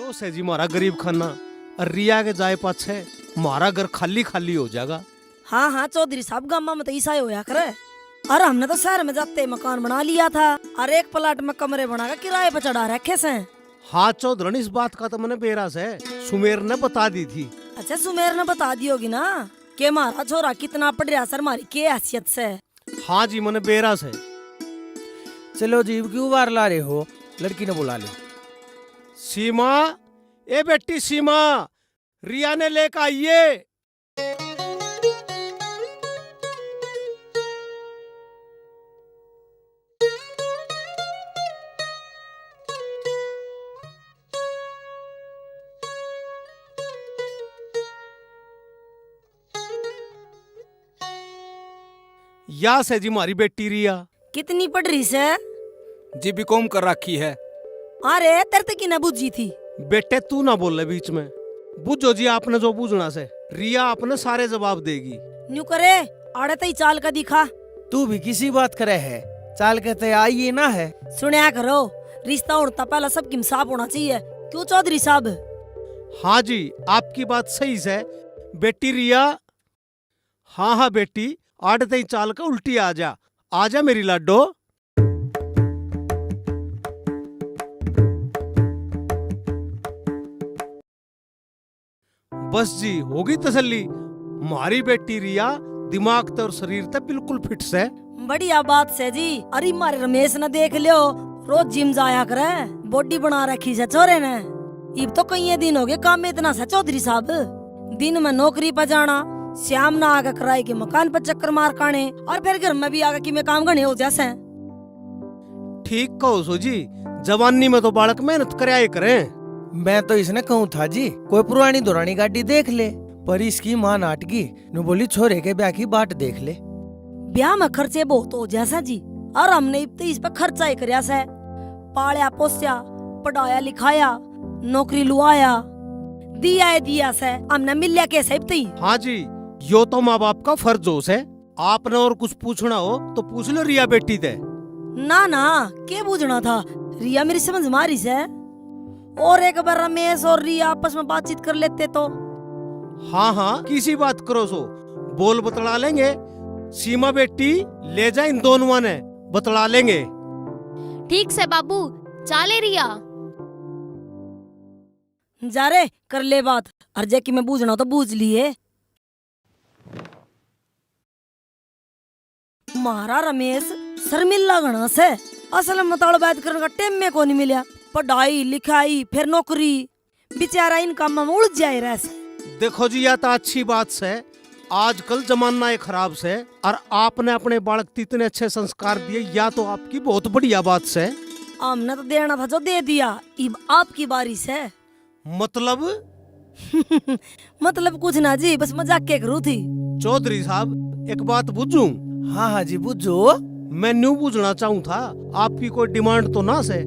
यो से जी मारा गरीब खाना और रिया के जाए पाछे मारा घर खाली खाली हो जाएगा। हाँ हाँ चौधरी साहब गामा में तो ऐसा ही होया करे। अरे हमने तो शहर में जाते मकान बना लिया था और एक प्लाट में कमरे बनाकर किराए पर चढ़ा रखे से। हाँ चौधरी, इस बात का तो मैंने बेरा से सुमेर ने बता दी थी। अच्छा सुमेर ने बता दी होगी ना कि हमारा छोरा कितना पढ़ रहा सर हमारी के हैसियत से। हाँ जी मैंने बेरा से। चलो जी क्यों बार ला रहे हो, लड़की ने बुला लो। सीमा, ए बेटी सीमा, रिया ने लेकर आइए। या से जी मारी बेटी रिया। कितनी पढ़ रही से? जी बीकॉम कर रखी है। अरे तेरे तक की न बुझी थी। बेटे तू ना बोल ले बीच में, बुझो जी आपने जो पूछना से, रिया आपने सारे जवाब देगी। न्यू करे आड़े तई चाल का दिखा। तू भी किसी बात करे है, चाल कहते आइए ना है। सुनया करो, रिश्ता उड़ता पहला सबकी साफ होना चाहिए, क्यों चौधरी साहब? हाँ जी आपकी बात सही है बेटी रिया। हाँ हाँ बेटी, आड़े ही चाल का उल्टी आजा मेरी लाडो। बस जी होगी तसल्ली, मारी बेटी रिया दिमाग और शरीर तक बिल्कुल फिट से। बढ़िया बात से जी। अरे मारे रमेश ने देख लियो, रोज जिम जाया करे, बॉडी बना रखी है छोरे ने। इब तो कई दिन हो गए काम में इतना सा चौधरी साहब, दिन में नौकरी पर जाना, शाम ना आकर किराए के मकान पर चक्कर मार काने और फिर घर में भी आकर कि मैं काम करने हो जैसे। ठीक कहो सो जी, जवानी में तो बालक मेहनत कराए करें। मैं तो इसने कहूँ था जी कोई पुरानी दुरानी गाड़ी देख ले, पर इसकी माँ नाटकी न बोली छोरे के ब्याह की बाट देख ले। ब्याह में खर्चे बहुत हो जैसा जी, और हमने इब तो इस पर खर्चा ही करया से, पालिया पोस्या, पढ़ाया लिखाया, नौकरी लुआया, दिया से, हमने मिलिया कैसे इब तई। हाँ जी यो तो माँ बाप का फर्ज हो से। आपने और कुछ पूछना हो तो पूछ लो रिया बेटी ते। ना ना क्या पूछना था, रिया मेरी समझ मारी से। और एक बार रमेश और रिया आपस में बातचीत कर लेते तो। हाँ हाँ किसी बात करो सो, बोल बतला लेंगे। सीमा बेटी ले जा इन दोनों ने, बतला लेंगे। ठीक से बाबू, चाले रिया। जा रे कर ले बात, अर्जे की मैं बूझना तो बूझ लिए। मारा रमेश शर्मिला घना से, असल में ताड़ बात करने का टाइम में को नहीं मिला। पढ़ाई लिखाई फिर नौकरी, बेचारा इन काम में उलझ जाए रह से। देखो जी यह तो अच्छी बात से, आजकल जमाना है खराब से, और आपने अपने बालक को इतने अच्छे संस्कार दिए, या तो आपकी बहुत बढ़िया बात से। हमने तो देना था जो दे दिया, अब आपकी बारी से। मतलब मतलब कुछ ना जी, बस मजाक के करूँ थी। चौधरी साहब एक बात पूछूं? हाँ हाँ जी बुझो। मैं न्यू पूछना चाहूँ था, आपकी कोई डिमांड तो ना से?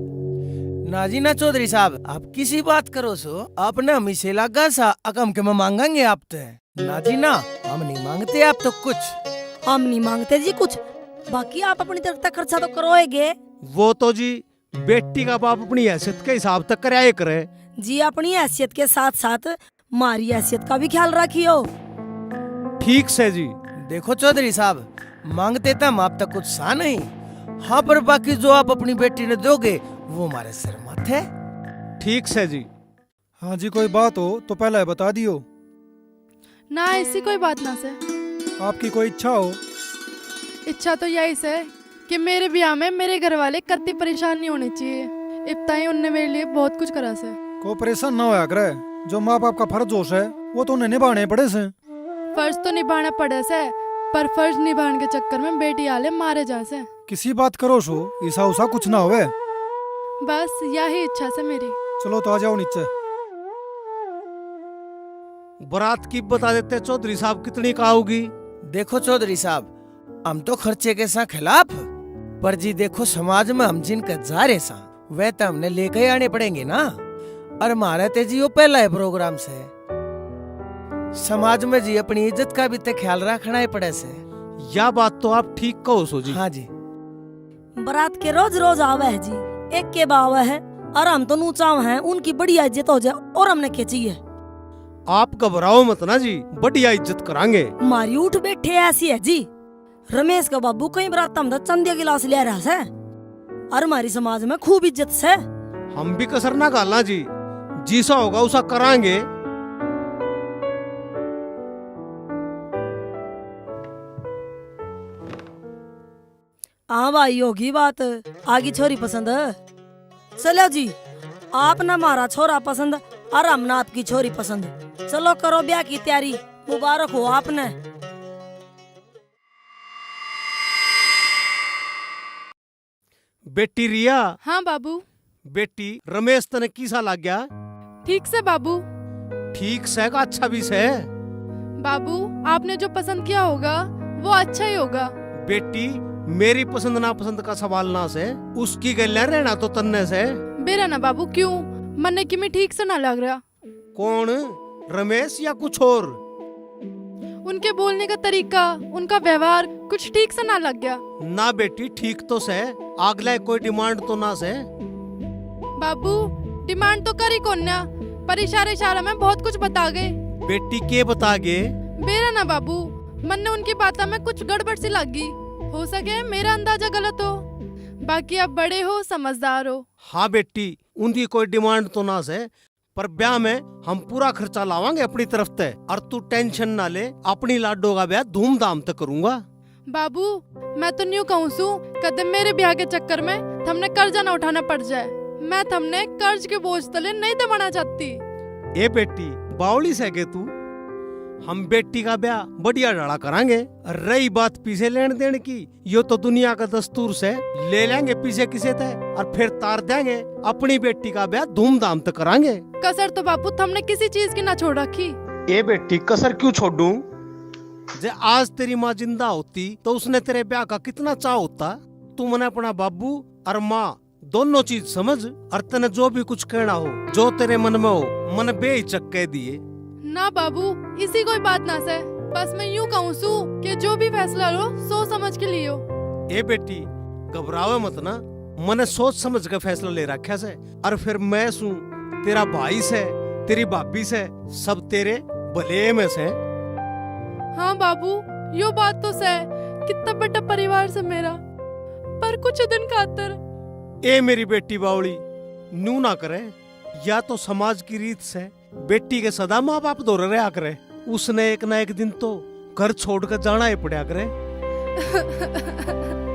ना जी ना चौधरी साहब, आप किसी बात करो सो, आपने हमेशा लगा सा अकम के में मांगेंगे आप ते। ना जी ना, हम नहीं मांगते आप तो कुछ। हम नहीं मांगते जी कुछ, बाकी आप अपनी तरफ तक खर्चा तो करोगे। वो तो जी बेटी का बाप अपनी हैसियत के हिसाब तक कराए करे। जी अपनी हैसियत के साथ साथ मारी हैसियत का भी ख्याल रखियो। ठीक से जी। देखो चौधरी साहब, मांगते तो हम आप तक कुछ सा नहीं, हाँ पर बाकी जो आप अपनी बेटी ने दोगे वो हमारे सिर मत है। ठीक से जी। हाँ जी कोई बात हो तो पहले बता दियो। ना ऐसी कोई बात ना से। आपकी कोई इच्छा हो? इच्छा तो यही से कि मेरे ब्याह में मेरे घर वाले कत्ती परेशान नहीं होने चाहिए। इब्ता ही उनने मेरे लिए बहुत कुछ करा से। को परेशान ना होया करे, जो माँ बाप का फर्ज जोश है वो तो उन्हें निभाने पड़े से। फर्ज तो निभाना पड़े से, पर फर्ज निभाने के चक्कर में बेटी आले मारे जा से। किसी बात करो सो, ईसा उसा कुछ ना होवे। बस यही इच्छा से मेरी। चलो तो आ जाओ नीचे। बारात की बता देते चौधरी साहब कितनी का होगी? देखो चौधरी साहब, हम तो खर्चे के सा खिलाफ, पर जी देखो समाज में हम जिनका जा रहे सा वह तो हमने लेके आने पड़ेंगे ना। और हमारा ते जी वो पहला है प्रोग्राम से, समाज में जी अपनी इज्जत का भी तो ख्याल रखना ही पड़े से। यह बात तो आप ठीक कहो सो जी। हाँ जी। बारात के रोज रोज आवे है जी, एक के बावे है और हम तो नूचाव हैं, उनकी बढ़िया इज्जत हो जाए और हमने क्या चाहिए। आप घबराओ मत ना जी, बढ़िया इज्जत करांगे। मारी उठ बैठे ऐसी है जी। रमेश का बाबू कई बरात हम चंदिया गिलास ले रहा है और हमारी समाज में खूब इज्जत से। हम भी कसर ना गालना जी, जिसा होगा उसा करांगे। हाँ भाई होगी बात, आगी छोरी पसंद। चलो जी, आप ना हमारा छोरा पसंद और हम ना आपकी छोरी पसंद। चलो करो ब्याह की तैयारी, मुबारक हो आपने। बेटी रिया, हाँ बाबू। बेटी रमेश तने किसा लाग गया? ठीक से बाबू। ठीक से का अच्छा भी से? बाबू आपने जो पसंद किया होगा वो अच्छा ही होगा। बेटी मेरी पसंद ना पसंद का सवाल ना से, उसकी गले रहना तो तन्ने से। बेरा ना बाबू, क्यों मन्ने की में ठीक से ना लग रहा। कौन, रमेश या कुछ और? उनके बोलने का तरीका, उनका व्यवहार कुछ ठीक से ना लग गया। ना बेटी ठीक तो से, आगला कोई डिमांड तो ना से। बाबू डिमांड तो करी कोन्या, पर इशारे इशारा में बहुत कुछ बता गए। बेटी के बता गे? बेरा ना बाबू, मन्ने उनकी बातों में कुछ गड़बड़ सी लगी। हो सके मेरा अंदाजा गलत हो, बाकी आप बड़े हो समझदार हो। हाँ बेटी, उनकी कोई डिमांड तो ना से, पर ब्याह में हम पूरा खर्चा लावांगे अपनी तरफ से, और तू टेंशन ना ले, अपनी लाडो का ब्याह धूमधाम से करूंगा। बाबू मैं तो न्यू कहूँ सू, कदम मेरे ब्याह के चक्कर में थमने कर्जा न उठाना पड़ जाए। मैं थमने कर्ज के बोझ तले नहीं दबाना चाहती। ए बेटी बावली से के तू, हम बेटी का ब्याह बढ़िया डाला करांगे। रही बात पीछे लेन देन की, यो तो दुनिया का दस्तूर से ले लेंगे पीछे किसे थे और फिर तार देंगे। अपनी बेटी का ब्याह धूमधाम से करांगे। कसर तो बापू हमने किसी चीज की ना छोड़ रखी। ए बेटी कसर क्यों छोड़ूं? जे आज तेरी माँ जिंदा होती तो उसने तेरे ब्याह का कितना चाह होता। तू मने अपना बाबू और माँ दोनों चीज समझ, और तने जो भी कुछ कहना हो, जो तेरे मन में हो, मन बेहिचक कह दिए। ना बाबू इसी कोई बात ना से, बस मैं यूँ कहूँ सू कि जो भी फैसला लो सोच समझ के लियो। ए बेटी घबरावे मत ना, मैंने सोच समझ के फैसला ले रखा से, और फिर मैं सू तेरा भाई से, तेरी भाभी से, सब तेरे भले में से। हाँ बाबू यो बात तो से, कितना बड़ा परिवार से मेरा, पर कुछ दिन खातर। ए मेरी बेटी बावली, नू ना करे, या तो समाज की रीत से बेटी के सदा माँ बाप दौरे रहा करे, उसने एक ना एक दिन तो घर छोड़कर जाना ही पड़ा करे।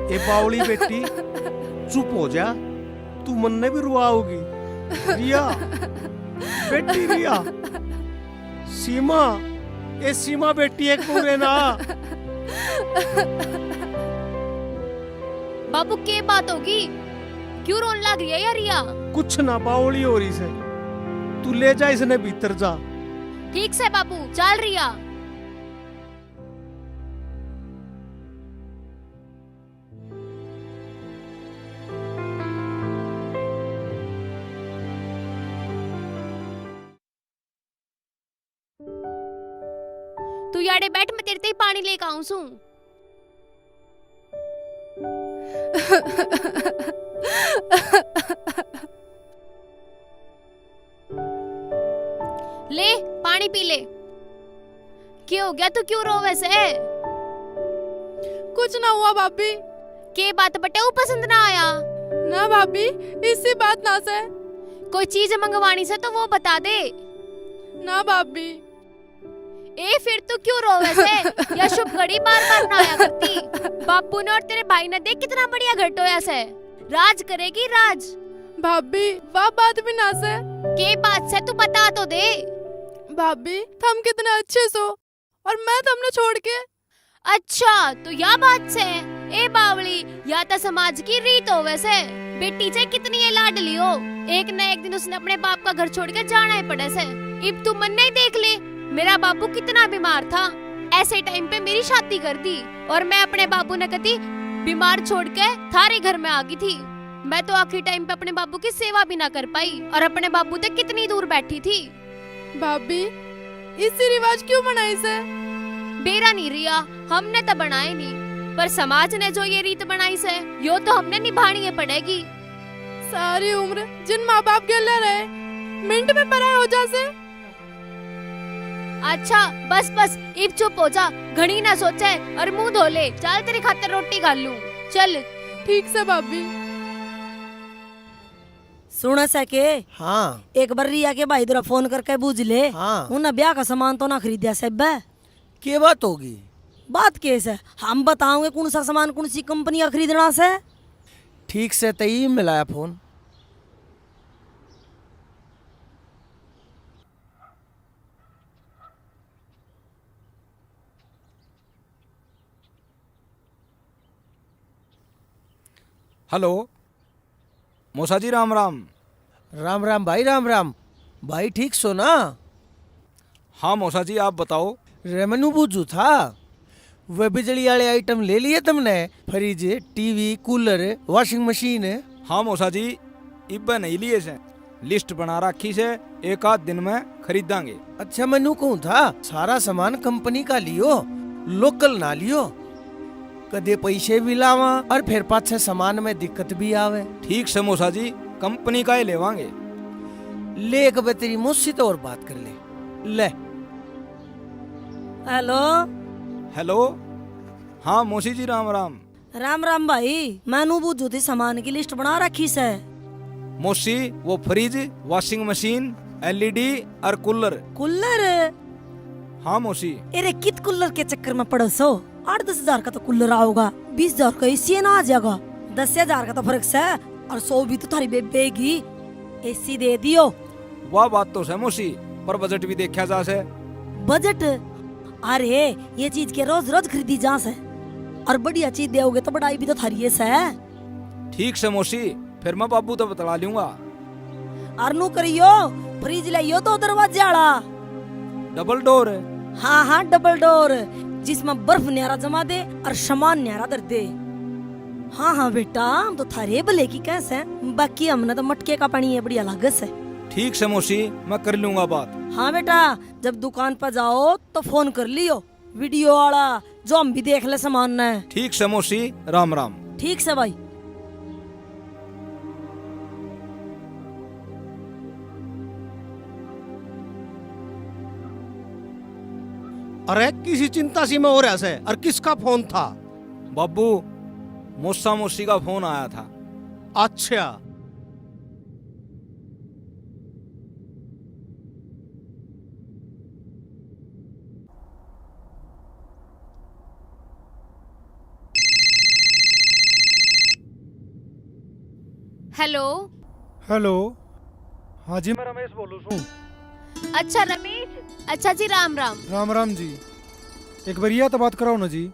ए बावली बेटी चुप हो जा, तू मन ने भी रुआओगी। रिया, बेटी रिया, सीमा, ए सीमा बेटी एक पूरे ना। बाबू के बात होगी, क्यों रोन लग रही है यार रिया? कुछ ना बावली हो रही से, तू ले जा इसने भीतर जा। ठीक से बाबू, चल रिया। तू यारे बैठ, मैं तेरे ते ही पानी लेके आऊं सू। ले पानी पी ले। क्या हो गया, तू क्यों रो वैसे? कुछ ना हुआ भाभी। के बात बटे वो पसंद ना आया? ना भाभी इसी बात ना से। कोई चीज मंगवानी से तो वो बता दे। ना भाभी। ए फिर तू क्यों रो वैसे? या शुभ घड़ी बार बार ना आया करती। बापू ने और तेरे भाई ने देख कितना बढ़िया घर टोया से, राज करेगी राज। भाभी वह बात भी ना से। के बात से तू बता तो दे। भाभी हम कितने अच्छे सो और मैं तुमने छोड़ के। अच्छा तो या बात से। ए बावली, या तो समाज की रीत हो वैसे, बेटी से कितनी ये लाडली हो, एक न एक दिन उसने अपने बाप का घर छोड़ के जाना ही पड़े से। इब तू मन नहीं देख ले, मेरा बापू कितना बीमार था, ऐसे टाइम पे मेरी शादी कर दी और मैं अपने बापू ने कभी बीमार छोड़ के थारे घर में आ गई थी। मैं तो आखिरी टाइम पे अपने बापू की सेवा भी ना कर पाई और अपने बापू से कितनी दूर बैठी थी। भाभी इसी रिवाज क्यों बनाई से? बेरा नहीं रिया, हमने तो बनाए नहीं, पर समाज ने जो ये रीत बनाई से, यो तो हमने निभानी पड़ेगी। सारी उम्र जिन माँ बाप गेले रहे मिनट में पराया हो जासे। अच्छा बस बस इब चुप हो जा, घड़ी ना सोचे और मुंह धो ले। चल तेरी खातिर रोटी खा लूं, चल। ठीक से भाभी। सुन सके हाँ एक बार रिया के भाई द्वारा फोन करके पूछ ले। हाँ। उन्हें ब्याह का सामान तो ना खरीदिया सब। क्या बात होगी? बात कैसे है, हम बताओगे कौन सा सामान कौन सी कंपनी का खरीदना से। ठीक से तई मिलाया फोन। हेलो मौसा जी, राम राम। राम राम भाई, राम राम भाई। ठीक सो ना? हाँ मौसा जी, आप बताओ। रेमनू पूछू था, वह बिजली वाले आइटम ले लिए तुमने? Fridge, TV, cooler, washing machine? हाँ मौसा जी, इब्बे नहीं लिए से, लिस्ट बना रखी से, एक आध दिन में खरीदांगे। अच्छा मैनू कहूँ था, सारा सामान कंपनी का लियो, लोकल ना लियो। कदे पैसे भी लावा और फिर पाछे सामान में दिक्कत भी आवे। ठीक से मौसा जी, कंपनी का ही लेवांगे। ले कबे तेरी मुझसे तो और बात कर ले। हेलो। हेलो। हाँ मौसी जी, राम राम। राम राम भाई, मैनू पूछू थी सामान की लिस्ट बना रखी से। मौसी वो फ्रिज, वॉशिंग मशीन, एलईडी और कूलर। कूलर? हाँ मौसी। अरे कित कूलर के चक्कर में पड़ो सो। 8-10 हजार का तो कूलर आओगा, 20 हजार का एसी ना आ जाएगा। 10 हजार का तो फर्क है, और 100 भी तो थारी बेबेगी। एसी दे दियो। वाह बात तो है मौसी, पर बजट भी देखा जा से। बजट? अरे ये चीज के रोज रोज खरीदी जा से, और बढ़िया चीज दोगे तो बढ़ाई भी तो थारी से। ठीक से मौसी, फिर मैं बाबू तो बतला लूंगा। और नू करियो, फ्रिज लाइयो तो दरवाजे वाला। Double door. हाँ हाँ डबल डोर, जिसमें बर्फ न्यारा जमा दे और सामान न्यारा दर दे। हाँ हाँ बेटा, हम तो थारे भले की कैसे, बाकी हमने तो मटके का पानी है बढ़िया लागत से। ठीक से मौसी, मैं कर लूंगा बात। हाँ बेटा, जब दुकान पर जाओ तो फोन कर लियो, वीडियो वाला, जो हम भी देख ले सामान ने। ठीक से मौसी, राम राम। ठीक से भाई। अरे किसी चिंता सी में हो रहा से, और किसका फोन था? बाबू, मौसा मौसी का फोन आया था। अच्छा। हेलो। हेलो। हाँ जी, मैं रमेश बोलू छू। अच्छा रमेश, अच्छा जी, राम राम। राम राम जी। एक बार रिया तो बात कराओ ना जी।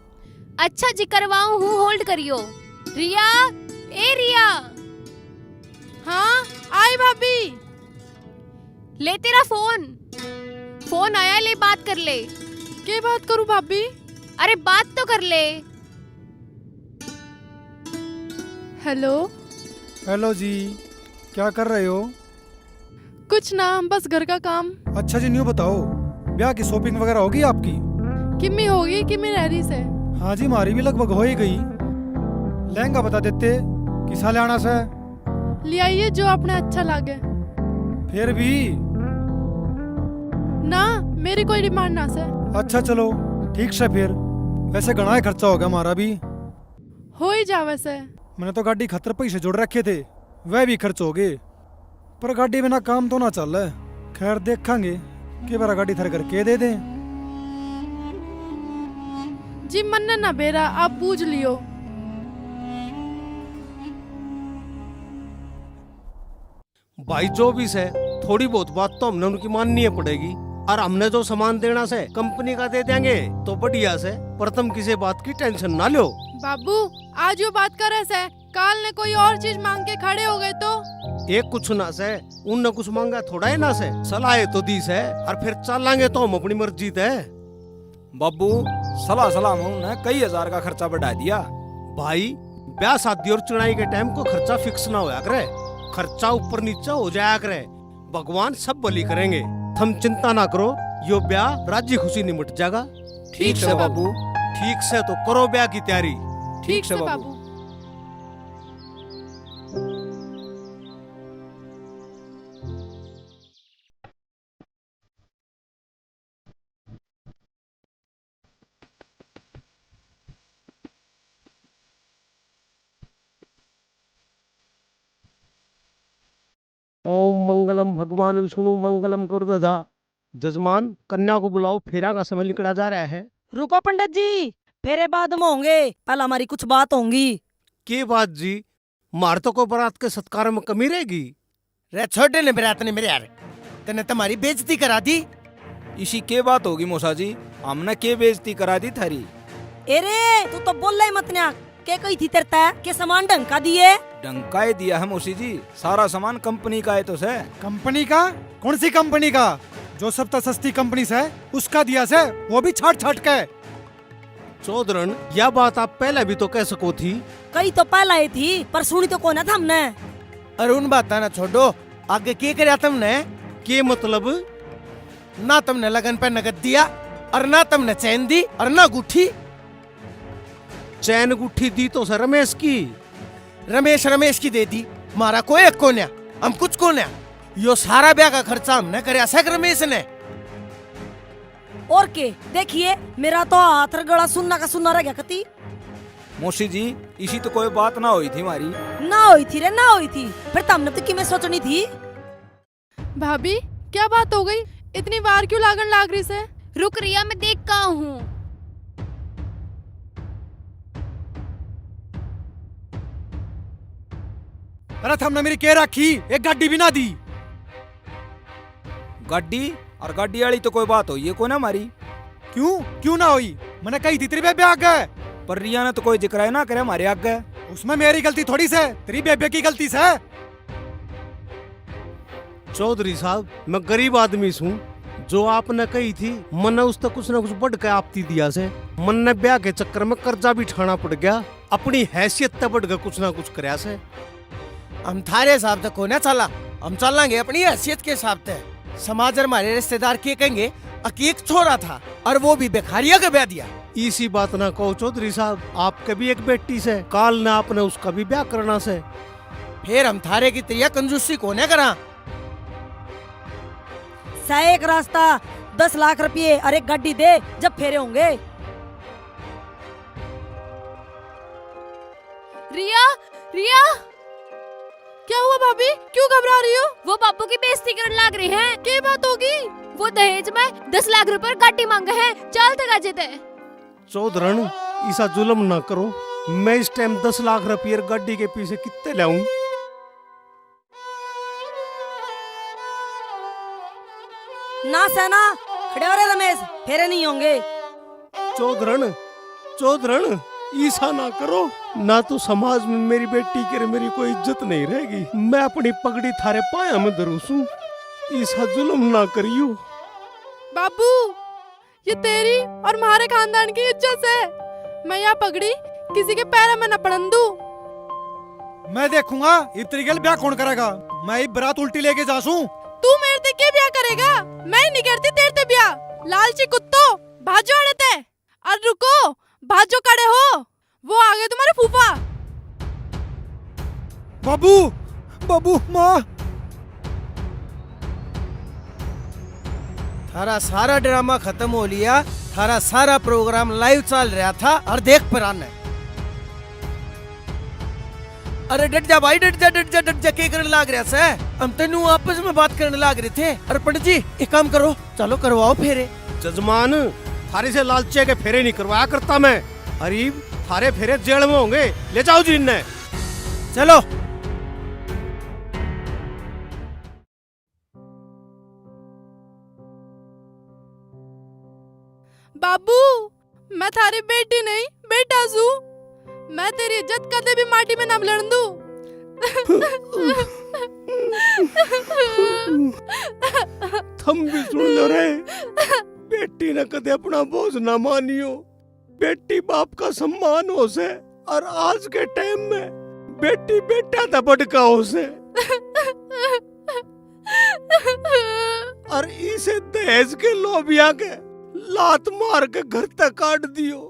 अच्छा जी, करवाऊं हूँ, होल्ड करियो। रिया, ए रिया। हाँ आई भाभी। ले तेरा फोन, फोन आया, ले बात कर ले। के बात करूँ भाभी? अरे बात तो कर ले। हेलो। हेलो जी, क्या कर रहे हो? कुछ ना, बस घर का काम। अच्छा जी, न्यू बताओ, ब्याह की शॉपिंग वगैरह होगी आपकी? किम्मी होगी, किम्मी रह से। हाँ जी, हमारी भी लगभग हो ही गई। लहंगा बता देते, किसा ले आना से? ले आइए जो आपने अच्छा लगे। फिर भी ना, मेरी कोई डिमांड ना से। अच्छा चलो ठीक से। फिर वैसे घना ही खर्चा होगा हमारा भी। हो ही जावे से। मैंने तो गाड़ी खतर पैसे जोड़ रखे थे, वह भी खर्च हो गए। पर गाड़ी बिना काम तो ना चल। खैर देखेंगे कि बारा गाड़ी थर करके दे दें। जी मन ना बेरा, आप पूछ लियो। भाई जो भी से, थोड़ी बहुत बात तो हमने उनकी माननी है पड़ेगी, और हमने जो सामान देना से कंपनी का दे देंगे तो बढ़िया से। पर तुम किसी बात की टेंशन ना लो। बाबू, आज यो बात करे से, काल ने कोई और चीज मांग के खड़े हो गए तो? एक कुछ ना से, उनने कुछ मांगा थोड़ा है ना से, सलाह तो दी से, और फिर चलांगे तो हम अपनी मर्जी है। बाबू, सलाह में उन्हें कई हजार का खर्चा बढ़ा दिया। भाई ब्याह शादी और चुनाई के टाइम को खर्चा फिक्स ना होया करे, खर्चा ऊपर नीचे हो जाया करे। भगवान सब भली करेंगे, तुम चिंता ना करो, यो ब्याह राजी खुशी निमट जाएगा। ठीक से बाबू। ठीक से तो करो ब्याह की तैयारी। ठीक से बाबू। मंगलम भगवान विष्णु मंगलम गुरुदा। जजमान, कन्या को बुलाओ, फेरा का समय निकला जा रहा है। रुको पंडित जी, फेरे बाद में होंगे, पहले हमारी कुछ बात होंगी। के बात जी? मार तो को बारात के सत्कार में कमी रहेगी। रे छोटे ने बरात ने मेरे यार, तने तुम्हारी बेइज्जती करा दी। इसी के बात होगी मौसा जी, हमने के बेइज्जती करा दी थारी। एरे तू तो बोल रही मत ना, के कही थी तेरे तय के सामान ढंग का दिए। डंकाए दिया है मौसी जी, सारा सामान कंपनी का है तो से। कंपनी का? कौन सी कंपनी का? जो सबसे सस्ती कंपनी से उसका दिया से, वो भी छाट छाट के। चौधरन, यह बात आप पहले भी तो कह सको थी। कही तो पहला ही थी, पर सुनी तो कौन था हमने। अरे उन बात ना छोड़ो, आगे के करया तुमने? के मतलब? ना तुमने लगन पे नगद दिया, और ना तुमने चैन दी, और ना गुठी। चैन गुट्ठी दी तो सर रमेश की। रमेश की दे दी, मारा कोई एक कोन्या, हम कुछ कोन्या। यो सारा ब्याह का खर्चा हमने करया सक रमेश ने। और के देखिए, मेरा तो हाथ और गला सुनना का सुनना रह गया कती। मौसी जी, इसी तो कोई बात ना हुई थी हमारी। ना हुई थी रे, ना हुई थी, फिर तुमने तो किमें सोचनी थी। भाभी क्या बात हो गई, इतनी बार क्यों लागन लाग रही से? रुक रिया, मैं देख का हूँ। अरे हमने मेरी के रखी, एक गाड़ी भी ना दी। गाड़ी और गाड़ी वाली तो कोई बात हुई है को ना हमारी। क्यों ना हुई? मैंने कही थी तेरी बेबे आ गए, पर रिया ने तो कोई जिक्र है ना करे हमारे आगे। उसमें मेरी गलती थोड़ी से, तेरी बेबे की गलती से। चौधरी साहब, मैं गरीब आदमी हूँ, जो आपने कही थी मन ने उस तक कुछ न कुछ बढ़ के आपती दिया से। मन ने ब्याह के चक्कर में कर्जा भी ठाना पड़ गया, अपनी हैसियत तक बढ़ के कुछ ना कुछ करया से। हम थारे हिसाब से कोने चला, हम चलेंगे अपनी हैसियत के हिसाब से। समाज और हमारे रिश्तेदार के कहेंगे एक छोरा था और वो भी बेखारिया के ब्याह दिया। इसी बात ना कहो चौधरी साहब, आपके भी एक बेटी से, काल ना आपने उसका भी ब्याह करना से। फिर हम थारे की तैयार कंजूसी कोने करा। एक रास्ता 10 लाख रुपये और एक गाड़ी दे, जब फेरे होंगे। रिया, रिया, क्या हुआ भाभी, क्यों घबरा रही हो? वो बापू की बेइज्जती करने लग रहे हैं। क्या बात होगी? वो दहेज में 10 लाख रुपए गाड़ी मांगे हैं, चलते गाजेते। चौधरन, ऐसा जुल्म ना करो। मैं इस टाइम 10 लाख रुपये गाड़ी के पीछे कितने लाऊं? ना सेना खड़े हो रहे रमेश, फेरे नहीं होंगे। चौधरन, ऐसा ना करो, ना तो समाज में मेरी बेटी के मेरी कोई इज्जत नहीं रहेगी। मैं अपनी पगड़ी थारे पाया में धरूसू, ऐसा जुल्म ना करियो। बाबू, ये तेरी और हमारे खानदान की इज्जत है। मैं यह पगड़ी किसी के पैर में न पड़न दूं। मैं देखूंगा इतनी गल ब्याह कौन करेगा। मैं बारात उल्टी लेके जासूं। तू मेरे ते क्या ब्याह करेगा? मैं नहीं करती तेरे ते ब्याह। लालची कुत्तो, भाजो अड़े ते। और रुको, भाजो कड़े हो, वो आ गए तुम्हारे फूफा। बाबू माँ। थारा सारा ड्रामा खत्म हो लिया, थारा सारा प्रोग्राम लाइव चल रहा था और देख पर आने। अरे डट जा भाई, डट जा के करने लाग रहा से। हम तेनू आपस में बात करने लाग रहे थे। अरे पंडित जी, एक काम करो, चलो करवाओ फेरे। जजमान, थारे से लालचे के फेरे नहीं करवाया करता मैं। अरे थारे फेरे जेल में होंगे, ले जाओ जी इन्हें। चलो। बाबू, मैं थारी बेटी नहीं, बेटा सू। मैं तेरी इज्जत कदे भी माटी में न मिलन दूं। थम भी सुन लो रे, बेटी ने कदे अपना बोझ ना मानियो। बेटी बाप का सम्मान हो से, और आज के टाइम में बेटी बेटा दबड़ का हो से। और इसे दहेज के लोभिया के लात मार के घर तक काट दियो।